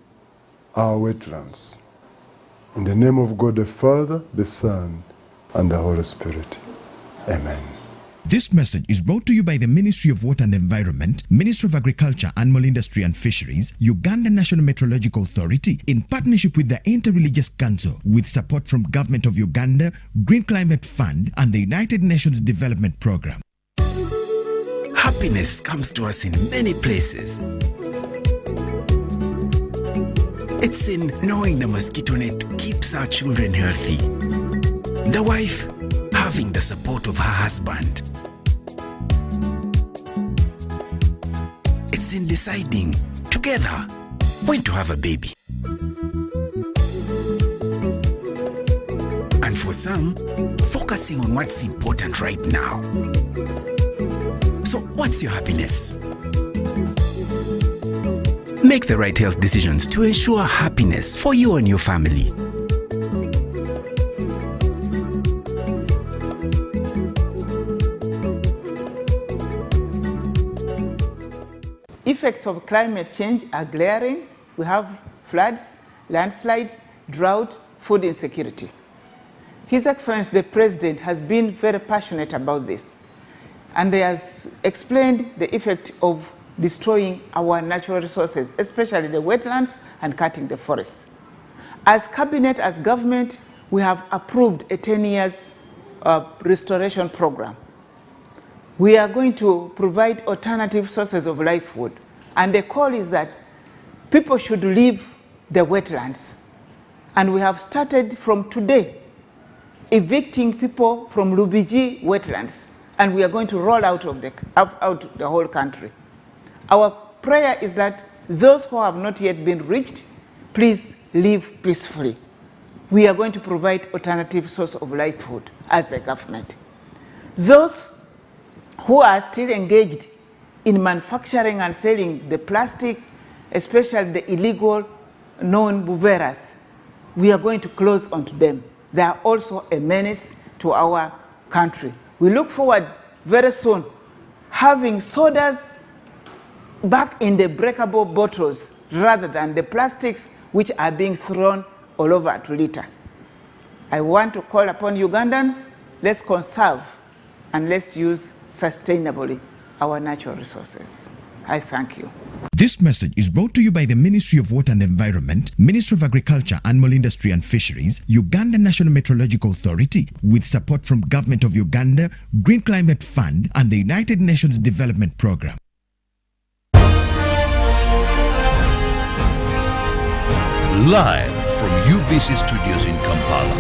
our wetlands. In the name of God the Father, the Son and the Holy Spirit. Amen. This message is brought to you by the Ministry of Water and Environment, Ministry of Agriculture, Animal Industry and Fisheries, Uganda National Meteorological Authority, in partnership with the Inter-Religious Council, with support from Government of Uganda, Green Climate Fund, and the United Nations Development Programme. Happiness comes to us in many places. It's in knowing the mosquito net keeps our children healthy. The wife having the support of her husband. It's in deciding together when to have a baby. And for some, focusing on what's important right now. So what's your happiness? Make the right health decisions to ensure happiness for you and your family. Effects of climate change are glaring. We have floods, landslides, drought, food insecurity. His Excellency the President has been very passionate about this, and he has explained the effect of destroying our natural resources, especially the wetlands, and cutting the forests. As Cabinet, as government, we have approved a 10 years restoration program. We are going to provide alternative sources of livelihood. And the call is that people should leave the wetlands. And we have started from today evicting people from Lubiji wetlands. And we are going to roll out the whole country. Our prayer is that those who have not yet been reached, please live peacefully. We are going to provide alternative source of livelihood as a government. Those who are still engaged in manufacturing and selling the plastic, especially the illegal non-buveras, we are going to close onto them. They are also a menace to our country. We look forward very soon having sodas back in the breakable bottles rather than the plastics which are being thrown all over to litter. I want to call upon Ugandans, let's conserve and let's use sustainably our natural resources. I thank you. This message is brought to you by the Ministry of Water and Environment, Ministry of Agriculture, Animal Industry and Fisheries, Uganda National Meteorological Authority, with support from Government of Uganda, Green Climate Fund, and the United Nations Development Programme. Live from UBC Studios in Kampala,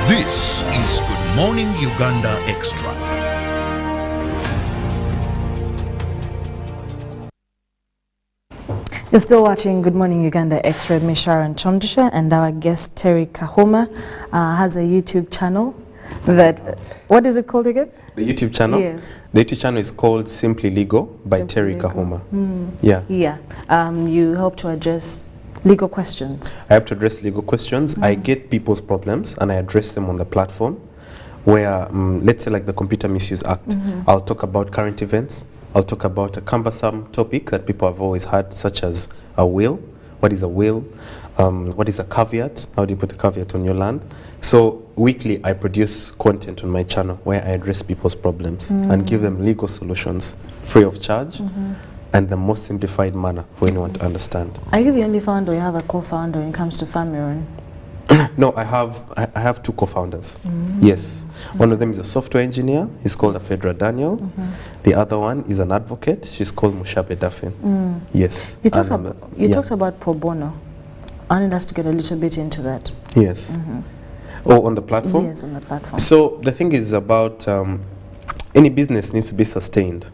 this is Good Morning Uganda Extra. You're still watching Good Morning Uganda Extra with me, Sharon Chondisha, and our guest Terry Kahoma has a YouTube channel that, what is it called again? The YouTube channel? Yes. The YouTube channel is called Simply Legal by Simply Terry Legal. Kahoma. Yeah. Yeah. You help to address legal questions. I have to address legal questions. I get people's problems and I address them on the platform where, let's say like the Computer Misuse Act, I'll talk about current events. I'll talk about a cumbersome topic that people have always had, such as a will. What is a will? What is a caveat? How do you put a caveat on your land? So weekly I produce content on my channel where I address people's problems and give them legal solutions free of charge and the most simplified manner for anyone to understand. Are you the only founder or you have a co-founder when it comes to Famiron? No, I have two co-founders. Yes, one of them is a software engineer. He's called Afedra Daniel. The other one is an advocate. She's called Mushabe Dafin. Yes. You talked about pro bono. I need us to get a little bit into that. Yes. Oh, on the platform? Yes, on the platform. So the thing is about any business needs to be sustained.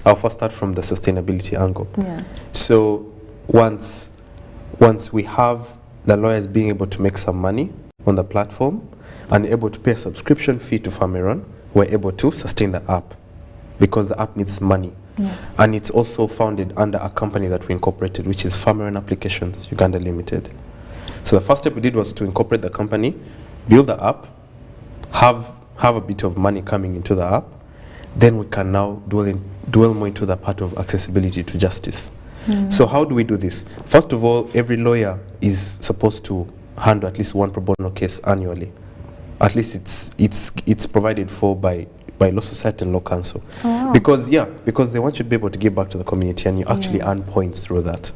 I'll first start from the sustainability angle. Yes. So once we have the lawyers being able to make some money on the platform and able to pay a subscription fee to Famiron, we're able to sustain the app because the app needs money. Yes. And it's also founded under a company that we incorporated, which is Famiron Applications Uganda Limited. So the first step we did was to incorporate the company, build the app, have a bit of money coming into the app, then we can now dwell more into the part of accessibility to justice. So how do we do this? First of all, every lawyer is supposed to handle at least one pro bono case annually. At least it's provided for by Law Society and Law Council. Oh, wow. Because they want you to be able to give back to the community and you actually earn points through that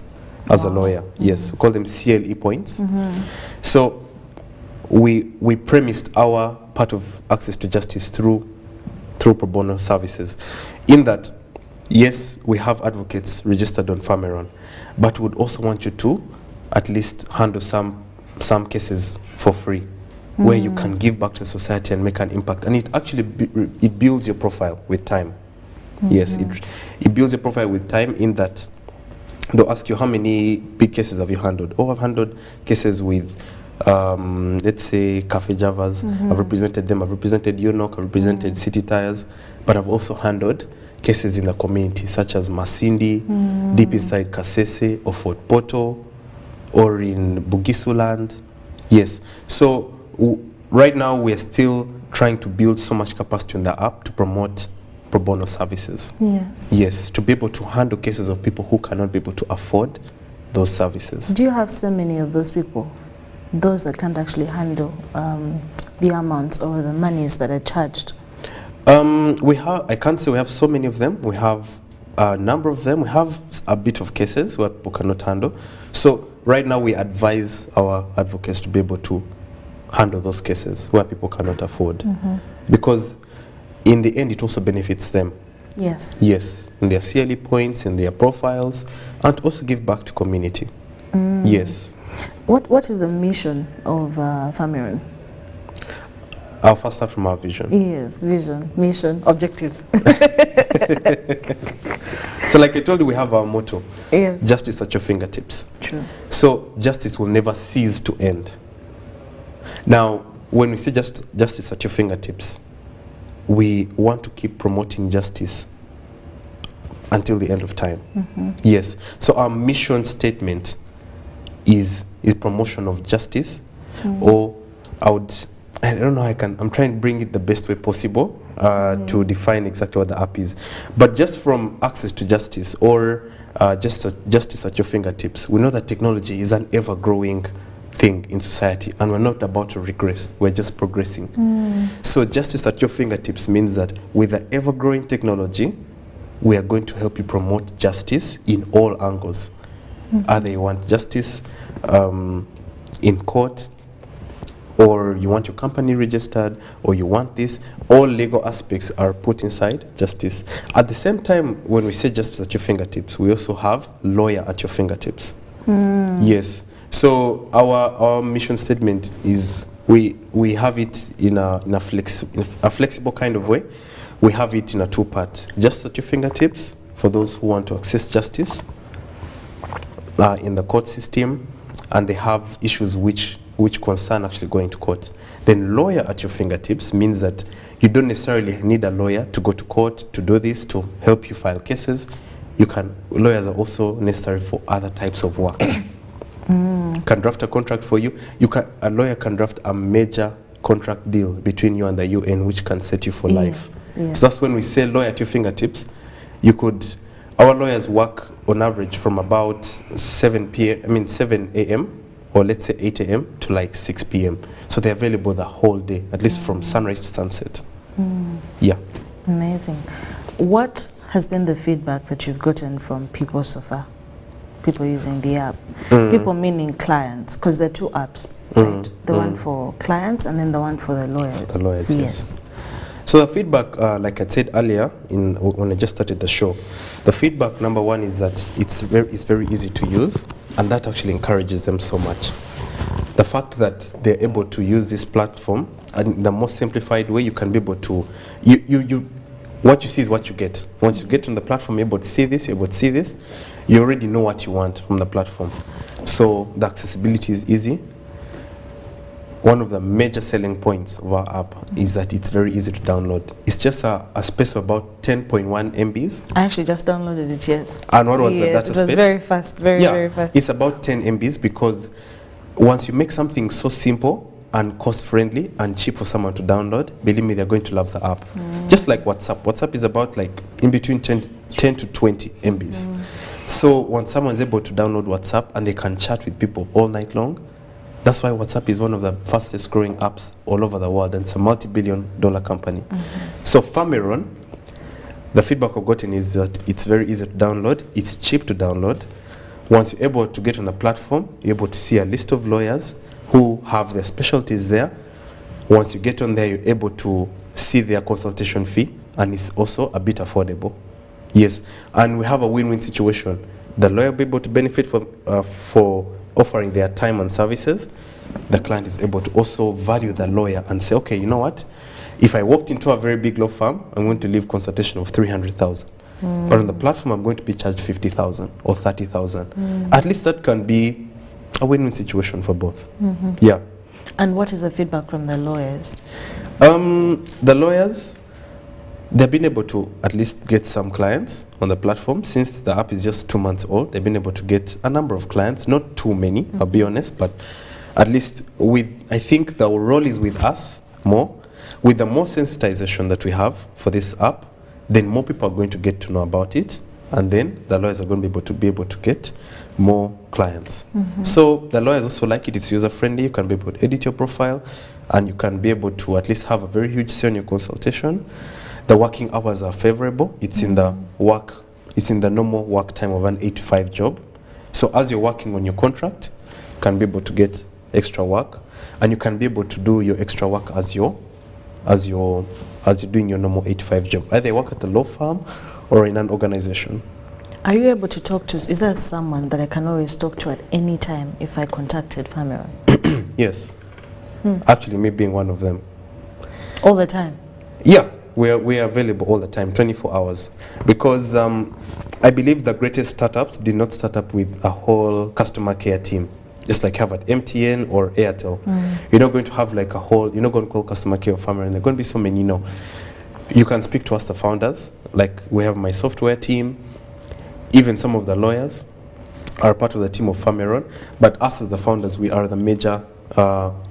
as a lawyer. Yes, we call them CLE points. So we premised our part of access to justice through pro bono services, in that yes, we have advocates registered on Famiron, but would also want you to at least handle some cases for free, where you can give back to the society and make an impact. And it actually it builds your profile with time. Yes, it builds your profile with time, in that they'll ask you how many big cases have you handled. Oh, I've handled cases with let's say Cafe Javas. I've represented them. I've represented UNOC. I've represented City Tires, but I've also handled cases in the community, such as Masindi, deep inside Kasese, or Fort Poto, or in Bugisuland. Yes. So right now we are still trying to build so much capacity in the app to promote pro bono services. Yes. Yes, to be able to handle cases of people who cannot be able to afford those services. Do you have so many of those people? Those that can't actually handle the amounts or the monies that are charged? I can't say we have so many of them. We have a number of them. We have a bit of cases where people cannot handle. So right now we advise our advocates to be able to handle those cases where people cannot afford. Because in the end it also benefits them. Yes. Yes, in their CLE points, in their profiles, and also give back to community. Yes. What is the mission of Famiron? I'll first start from our vision. Yes, vision, mission, objectives. So like I told you, we have our motto. Yes. Justice at your fingertips. True. So justice will never cease to end. Now, when we say justice at your fingertips, we want to keep promoting justice until the end of time. Yes. So our mission statement is promotion of justice, or I don't know how I'm trying to bring it the best way possible to define exactly what the app is. But just from access to justice, or justice at your fingertips, we know that technology is an ever-growing thing in society, and we're not about to regress, we're just progressing. So justice at your fingertips means that with the ever-growing technology, we are going to help you promote justice in all angles. Either you want justice in court, or you want your company registered, or you want this, all legal aspects are put inside justice. At the same time, when we say justice at your fingertips, we also have lawyer at your fingertips. Yes. So our mission statement is we have it in a flexible kind of way. We have it in a two-part. Justice at your fingertips for those who want to access justice, in the court system, and they have issues which concern actually going to court. Then lawyer at your fingertips means that you don't necessarily need a lawyer to go to court to do this, to help you file cases. Lawyers are also necessary for other types of work. Can draft a contract for you. A lawyer can draft a major contract deal between you and the UN, which can set you for life. Yes. So that's when we say lawyer at your fingertips. Our lawyers work on average from about 7 a.m. or let's say 8 a.m. to like 6 p.m. So they're available the whole day, at least from sunrise to sunset. Yeah. Amazing. What has been the feedback that you've gotten from people so far? People using the app. People meaning clients, because there are two apps, right? The one for clients and then the one for the lawyers. The lawyers, yes. So the feedback, like I said earlier, when I just started the show, the feedback number one is that it's very easy to use, and that actually encourages them so much. The fact that they're able to use this platform and the most simplified way, you can be able to, what you see is what you get. Once you get on the platform, you're able to see this, you're able to see this, you already know what you want from the platform. So the accessibility is easy. One of the major selling points of our app is that it's very easy to download. It's just a space of about 10.1 MBs. I actually just downloaded it, yes. And what was the data space? It was very fast, very fast. It's about 10 MBs because once you make something so simple and cost-friendly and cheap for someone to download, believe me, they're going to love the app. Just like WhatsApp. WhatsApp is about like in between 10 to 20 MBs. So when someone's able to download WhatsApp and they can chat with people all night long, that's why WhatsApp is one of the fastest growing apps all over the world, and it's a multi-billion-dollar company. So Fameron, the feedback I've gotten is that it's very easy to download, it's cheap to download. Once you're able to get on the platform, you're able to see a list of lawyers who have their specialties there. Once you get on there, you're able to see their consultation fee, and it's also a bit affordable. Yes, and we have a win-win situation. The lawyer will be able to benefit for offering their time and services. The client is able to also value the lawyer and say, okay, you know what? If I walked into a very big law firm, I'm going to leave consultation of 300,000. But on the platform, I'm going to be charged 50,000 or 30,000. At least that can be a win-win situation for both. Yeah. And what is the feedback from the lawyers? The lawyers, they've been able to at least get some clients on the platform. Since the app is just 2 months old, they've been able to get a number of clients, not too many, I'll be honest, but at least I think the role is with us more. With the more sensitization that we have for this app, then more people are going to get to know about it, and then the lawyers are going to be able to get more clients. So the lawyers also like it. It's user-friendly. You can be able to edit your profile, and you can be able to at least have a very huge say on your consultation. The working hours are favorable. It's in the normal work time of an 8 to 5 job. So as you're working on your contract, you can be able to get extra work, and you can be able to do your extra work as you're doing your normal 8 to 5 job. Either you work at a law firm or in an organization. Are you able to talk to, is there someone that I can always talk to at any time if I contacted Fameron? Yes. Actually, me being one of them. All the time? Yeah, we are available all the time, 24 hours. Because I believe the greatest startups did not start up with a whole customer care team. Just like have at MTN or Airtel. You're not going to have like you're not going to call customer care of Fameron. There are going to be so many, You can speak to us, the founders. Like we have my software team. Even some of the lawyers are part of the team of Fameron. But us as the founders, we are the major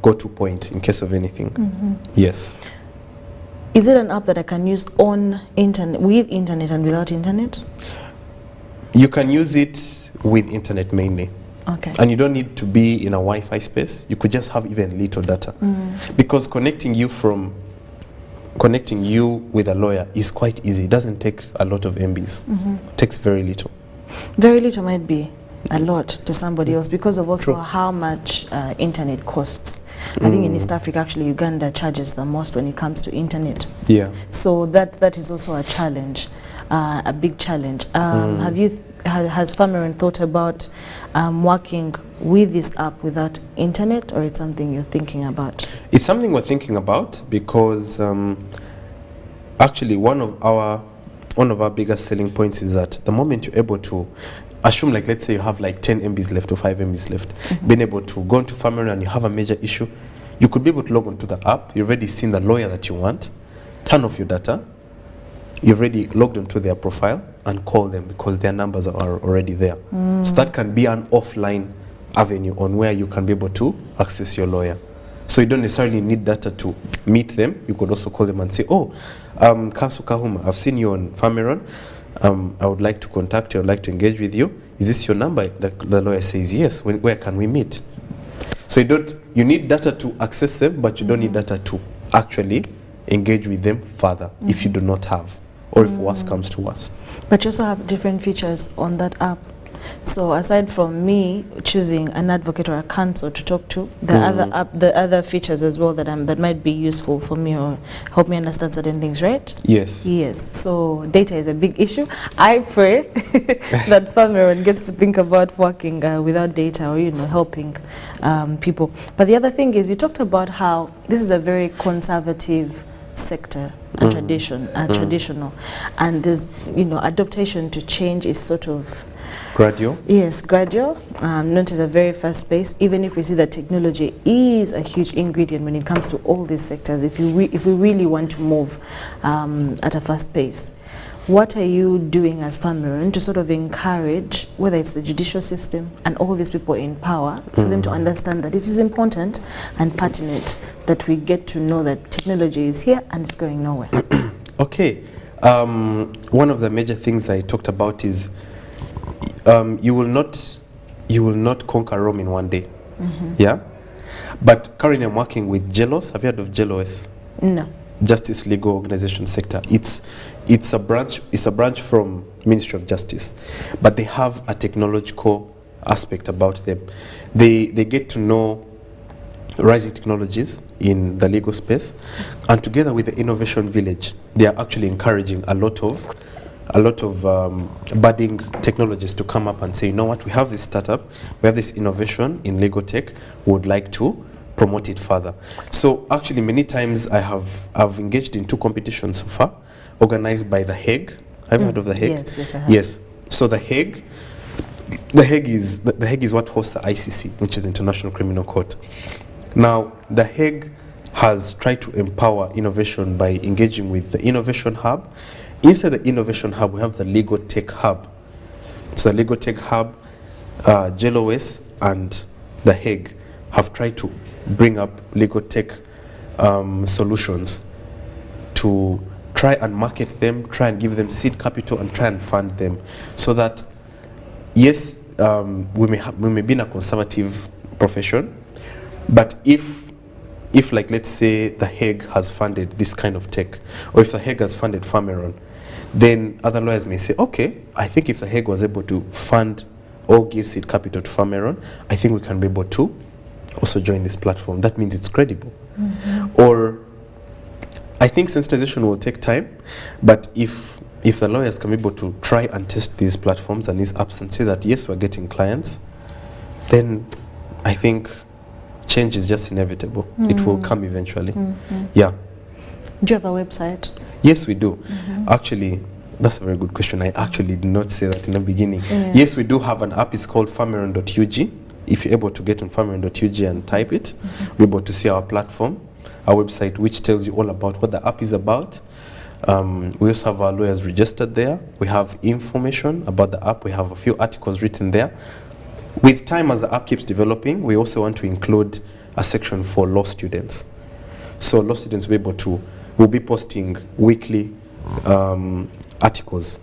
go-to point in case of anything. Yes. Is it an app that I can use on internet, with internet and without internet? You can use it with internet mainly. Okay. And you don't need to be in a Wi-Fi space. You could just have even little data. Because connecting you with a lawyer is quite easy. It doesn't take a lot of MBs. It takes very little. Very little might be a lot to somebody else because of also how much internet costs. I think in East Africa, actually, Uganda charges the most when it comes to internet. Yeah. So that is also a challenge, a big challenge. Has Fameron thought about working with this app without internet, or it's something you're thinking about? It's something we're thinking about because actually one of our biggest selling points is that the moment you're able to assume, like, let's say you have like 10 MBs left or 5 MBs left, being able to go into family and you have a major issue, you could be able to log onto the app. You've already seen the lawyer that you want, turn off your data, you've already logged onto their profile and call them because their numbers are already there. So that can be an offline avenue on where you can be able to access your lawyer. So you don't necessarily need data to meet them. You could also call them and say, oh, Kasu Kahuma, I've seen you on Fameron. I would like to contact you. I would like to engage with you. Is this your number? The lawyer says yes. Where can we meet? So you need data to access them, but you don't need data to actually engage with them further if you do not have, or if worst comes to worst. But you also have different features on that app. So aside from me choosing an advocate or a counsel to talk to, the other features as well that might be useful for me or help me understand certain things, right? Yes. Yes. So data is a big issue. I pray that Fameron gets to think about working without data or helping people. But the other thing is, you talked about how this is a very conservative sector and traditional, and there's adaptation to change is sort of gradual. Yes, gradual, not at a very fast pace. Even if we see that technology is a huge ingredient when it comes to all these sectors, if we really want to move at a fast pace, what are you doing as Fameron to sort of encourage, whether it's the judicial system and all these people in power, for them to understand that it is important and pertinent that we get to know that technology is here and it's going nowhere? Okay. One of the major things I talked about is you will not conquer Rome in one day. Yeah? But currently I'm working with JELOS. Have you heard of JELOS? No. Justice Legal Organization Sector. It's a branch from Ministry of Justice, but they have a technological aspect about them. They get to know rising technologies in the legal space, and together with the Innovation Village, they are actually encouraging a lot of budding technologists to come up and say, you know what, we have this startup, we have this innovation in legal tech, we would like to promote it further. So actually many times I've engaged in 2 competitions so far, organized by The Hague. Have you heard of The Hague? Yes, I have. Yes. So The Hague is what hosts the ICC, which is International Criminal Court. Now, The Hague has tried to empower innovation by engaging with the Innovation Hub. Inside the Innovation Hub, we have the Legal Tech Hub. So the Legal Tech Hub, JLOS and The Hague have tried to bring up legal tech solutions to try and market them, try and give them seed capital and try and fund them, so that yes, we may be in a conservative profession, but if like let's say The Hague has funded this kind of tech, or if The Hague has funded Fameron, then other lawyers may say, okay, I think if The Hague was able to fund or give seed capital to Fameron, I think we can be able to also join this platform. That means it's credible. Or I think sensitization will take time, but if the lawyers can be able to try and test these platforms and these apps and say that yes, we're getting clients, then I think change is just inevitable. It will come eventually. Yeah. Do you have a website? Yes, we do. Actually, that's a very good question. I actually did not say that in the beginning. Yes, we do have an app. It's called fameron.ug. If you're able to get on fameron.ug and type it, we're able to see our platform, our website, which tells you all about what the app is about. We also have our lawyers registered there. We have information about the app. We have a few articles written there. With time, as the app keeps developing, we also want to include a section for law students. So law students will be posting weekly articles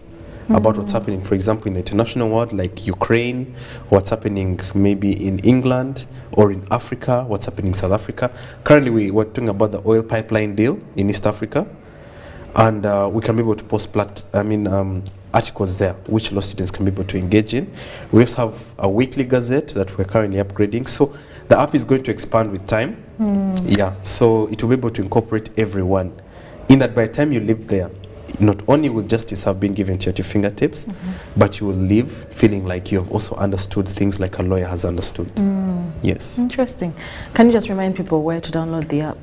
about what's happening, for example, in the international world, like Ukraine, what's happening maybe in England, or in Africa, what's happening in South Africa. Currently, we're talking about the oil pipeline deal in East Africa, and we can be able to post articles there, which law students can be able to engage in. We also have a weekly gazette that we're currently upgrading. So the app is going to expand with time. Yeah, so it will be able to incorporate everyone. In that by the time you live there, not only will justice have been given to you at your fingertips, but you will live feeling like you have also understood things like a lawyer has understood. Yes. Interesting. Can you just remind people where to download the app?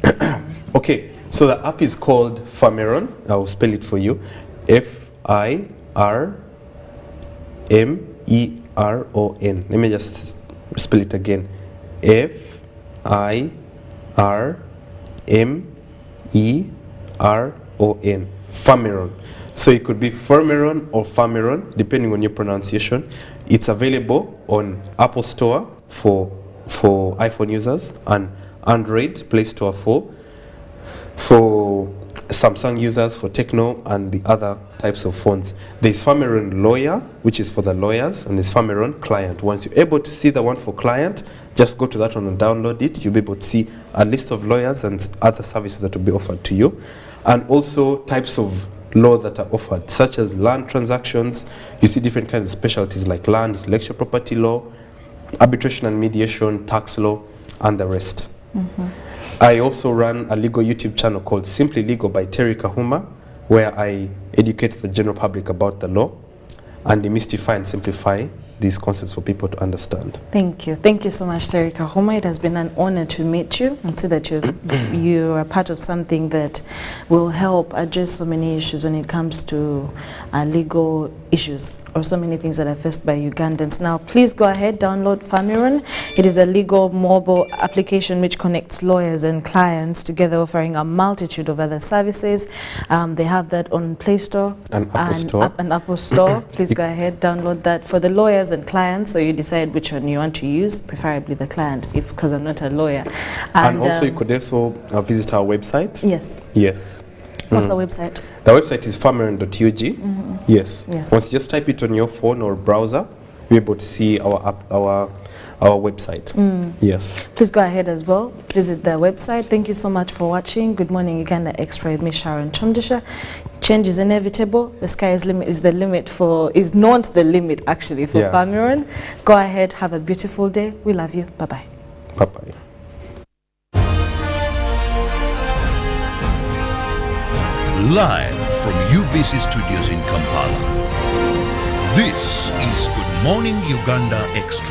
Okay, so the app is called Fameron. I will spell it for you. Fameron. F-I-R-O-N. Let me just spell it again. F-I-R-M-E-R-O-N. Famiron. So it could be Fermiron or Famiron, depending on your pronunciation. It's available on Apple Store for iPhone users and Android Play Store for Samsung users, for Techno and the other types of phones. There's Famiron Lawyer, which is for the lawyers, and there's Famiron Client. Once you're able to see the one for client, just go to that one and download it. You'll be able to see a list of lawyers and other services that will be offered to you, and also types of law that are offered, such as land transactions. You see different kinds of specialties like land, intellectual property law, arbitration and mediation, tax law, and the rest. I also run a legal YouTube channel called Simply Legal by Terry Kahuma, where I educate the general public about the law and demystify and simplify these concepts for people to understand. Thank you. Thank you so much, Terry Kahuma. It has been an honor to meet you and see that you are part of something that will help address so many issues when it comes to legal issues, or so many things that are faced by Ugandans. Now, please go ahead, download Famiron. It is a legal mobile application which connects lawyers and clients together, offering a multitude of other services. They have that on Play Store and Apple Store. Please go ahead, download that for the lawyers and clients, so you decide which one you want to use, preferably the client, because I'm not a lawyer. And also you could also visit our website. Yes. Yes. What's the website? The website is famiron.ug. Yes. Once you just type it on your phone or browser, you're able to see our website. Yes. Please go ahead as well. Visit the website. Thank you so much for watching. Good Morning Uganda Extra with me, Sharon Chomdisha. Change is inevitable. The sky is not the limit actually for Famiron. Go ahead. Have a beautiful day. We love you. Bye-bye. Bye-bye. Live from UBC Studios in Kampala. This is Good Morning Uganda Extra.